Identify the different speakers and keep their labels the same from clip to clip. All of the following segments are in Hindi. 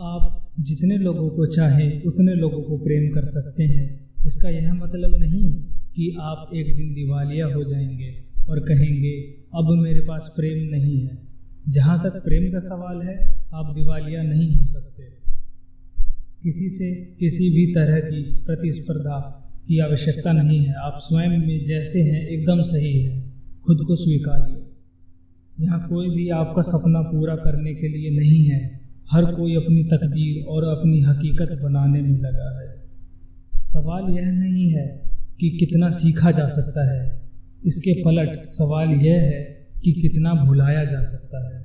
Speaker 1: आप जितने लोगों को चाहें उतने लोगों को प्रेम कर सकते हैं। इसका यह मतलब नहीं कि आप एक दिन दिवालिया हो जाएंगे और कहेंगे अब मेरे पास प्रेम नहीं है। जहाँ तक प्रेम का सवाल है, आप दिवालिया नहीं हो सकते। किसी से किसी भी तरह की प्रतिस्पर्धा की आवश्यकता नहीं है। आप स्वयं में जैसे हैं एकदम सही है। खुद को स्वीकारिए। यहाँ कोई भी आपका सपना पूरा करने के लिए नहीं है। हर कोई अपनी तकदीर और अपनी हकीकत बनाने में लगा है। सवाल यह नहीं है कि कितना सीखा जा सकता है, इसके पलट सवाल यह है कि कितना भुलाया जा सकता है।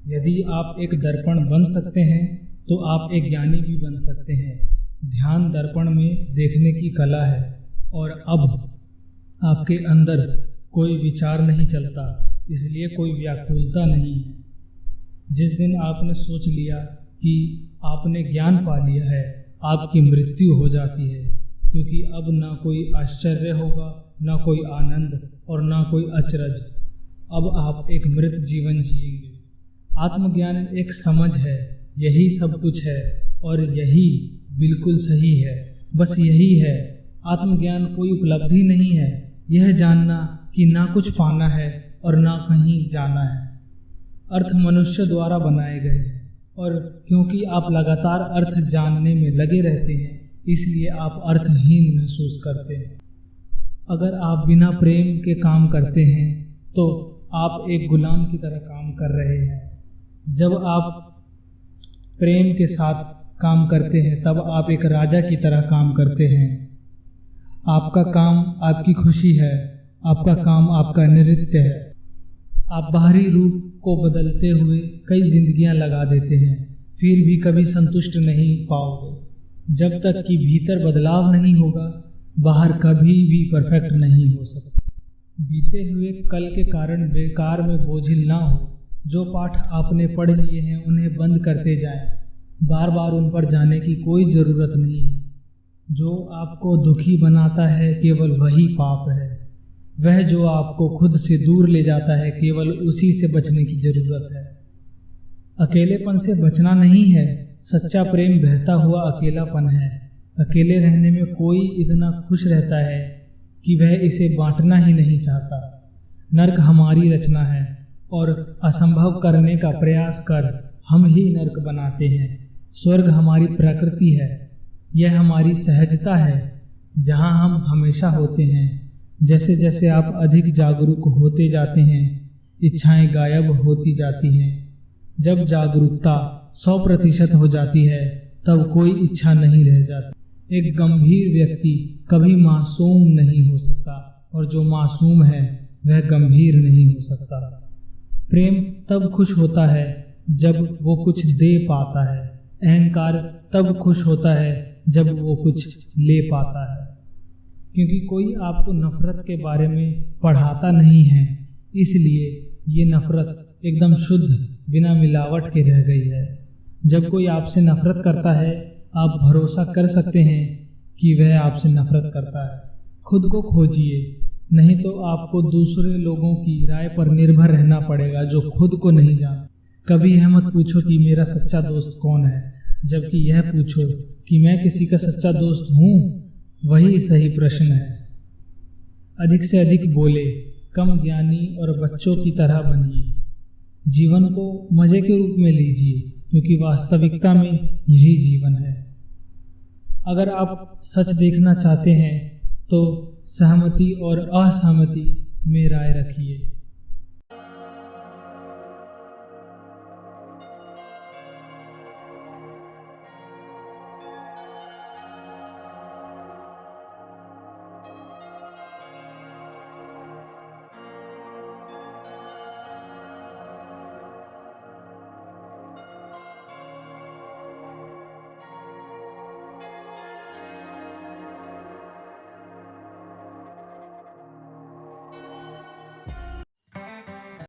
Speaker 1: यदि आप एक दर्पण बन सकते हैं तो आप एक ज्ञानी भी बन सकते हैं। ध्यान दर्पण में देखने की कला है और अब आपके अंदर कोई विचार नहीं चलता, इसलिए कोई व्याकुलता नहीं है। जिस दिन आपने सोच लिया कि आपने ज्ञान पा लिया है, आपकी मृत्यु हो जाती है, क्योंकि अब ना कोई आश्चर्य होगा, ना कोई आनंद और ना कोई अचरज। अब आप एक मृत जीवन जिएंगे। आत्मज्ञान एक समझ है, यही सब कुछ है और यही बिल्कुल सही है। बस यही है। आत्मज्ञान कोई उपलब्धि नहीं है। यह जानना कि ना कुछ पाना है और ना कहीं जाना है। अर्थ मनुष्य द्वारा बनाए गए हैं और क्योंकि आप लगातार अर्थ जानने में लगे रहते हैं, इसलिए आप अर्थहीन महसूस करते हैं। अगर आप बिना प्रेम के काम करते हैं तो आप एक गुलाम की तरह काम कर रहे हैं। जब आप प्रेम के साथ काम करते हैं तब आप एक राजा की तरह काम करते हैं। आपका काम आपकी खुशी है, आपका काम आपका नृत्य है। आप बाहरी रूप को बदलते हुए कई जिंदगियां लगा देते हैं, फिर भी कभी संतुष्ट नहीं पाओगे। जब तक कि भीतर बदलाव नहीं होगा, बाहर कभी भी परफेक्ट नहीं हो सकता। बीते हुए कल के कारण बेकार में बोझिल ना हो। जो पाठ आपने पढ़ लिए हैं उन्हें बंद करते जाएं। बार बार उन पर जाने की कोई ज़रूरत नहीं है। जो आपको दुखी बनाता है केवल वही पाप है। वह जो आपको खुद से दूर ले जाता है, केवल उसी से बचने की जरूरत है। अकेलेपन से बचना नहीं है। सच्चा प्रेम बहता हुआ अकेलापन है। अकेले रहने में कोई इतना खुश रहता है कि वह इसे बांटना ही नहीं चाहता। नर्क हमारी रचना है और असंभव करने का प्रयास कर हम ही नर्क बनाते हैं। स्वर्ग हमारी प्रकृति है। यह हमारी सहजता है, जहाँ हम हमेशा होते हैं। जैसे जैसे आप अधिक जागरूक होते जाते हैं, इच्छाएं गायब होती जाती हैं। जब जागरूकता 100% हो जाती है, तब कोई इच्छा नहीं रह जाती। एक गंभीर व्यक्ति कभी मासूम नहीं हो सकता और जो मासूम है वह गंभीर नहीं हो सकता। प्रेम तब खुश होता है जब वो कुछ दे पाता है। अहंकार तब खुश होता है जब वो कुछ ले पाता है। क्योंकि कोई आपको नफरत के बारे में पढ़ाता नहीं है, इसलिए ये नफरत एकदम शुद्ध बिना मिलावट के रह गई है। जब कोई आपसे नफरत करता है, आप भरोसा कर सकते हैं कि वह आपसे नफरत करता है। खुद को खोजिए, नहीं तो आपको दूसरे लोगों की राय पर निर्भर रहना पड़ेगा जो खुद को नहीं जानते। कभी यह मत पूछो कि मेरा सच्चा दोस्त कौन है, जबकि यह पूछो कि मैं किसी का सच्चा दोस्त हूँ। वही सही प्रश्न है। अधिक से अधिक बोले, कम ज्ञानी और बच्चों की तरह बनिए। जीवन को मजे के रूप में लीजिए, क्योंकि वास्तविकता में यही जीवन है। अगर आप सच देखना चाहते हैं तो सहमति और असहमति में राय रखिए।